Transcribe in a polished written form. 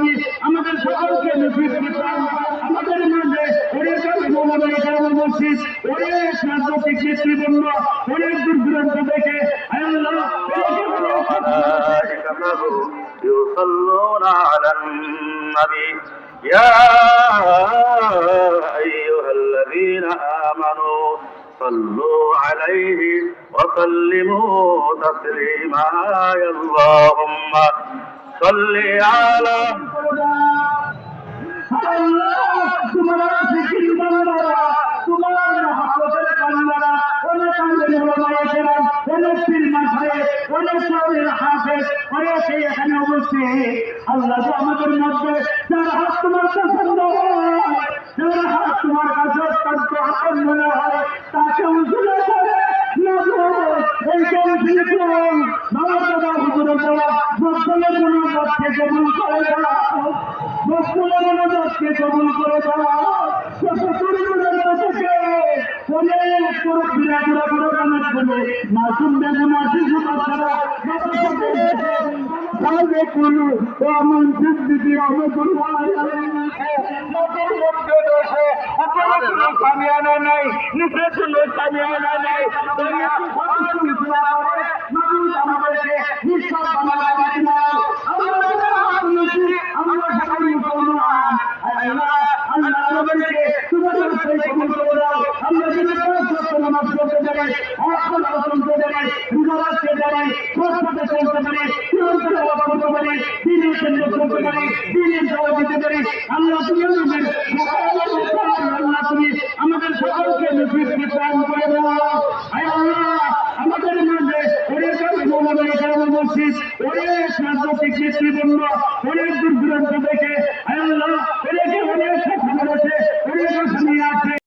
তুমি আমাদের সকলকে নসিব করতাম আমাদের মাঝে অনেক মৌলানা কারামুল মসজিদ অনেক রাজনৈতিক নেতৃবৃন্দ অনেক দূর দূরান্ত থেকে আল্লাহ يصلون على النبي يا أيها الذين آمنوا صلوا عليه وسلموا تسليما اللهم صل على আল্লাহ আমাদের মধ্যে যার হাত তোমার পছন্দ হয় যার হাত তোমার কাছে অত্যন্ত আপন মনে হয় তাকে উজুলে করে এই কৌশল বাবা হুজুরে দেওয়া মক্তলের মনোজাতকে কবুল করে দেওয়া মক্তলের মনোজাতকে কবুল করে দেওয়া অনেক মুরব্বীরা বুড়া বুড়ো গানের শুনে মাসুম বেগুন শিশু বাচ্চারা সাহেবে কুলু ও আমন সিদ্দিকী রহমতুল্লাহ কামিয়ানা নাই নিচে কোনো কামিয়ানা নাই আমাদেরকে নিঃশ্বাস বানাতে আমরা সবাই মুসলমান আল্লাহ আমাদেরকে তোমাদের সেই কবুল করে দাও আমরা যদি নামাজ পড়তে পারি আসল শুনতে পারি রোজা রাখতে পারি সৎপথে চলতে পারি করতে পারি দিনের কেন্দ্র করতে পারি দিনের জবাব দিতে পারি আল্লাহ তুমি আল্লাহ তুমি আমাদের সকলকে নসিব প্রদান করে দাও আল্লাহ আমাদের মাঝে অনেক মৌলানা কারামুল মসজিদ অনেক রাজনৈতিক নেতৃবৃন্দ অনেক দূর দূরান্ত থেকে আল্লাহ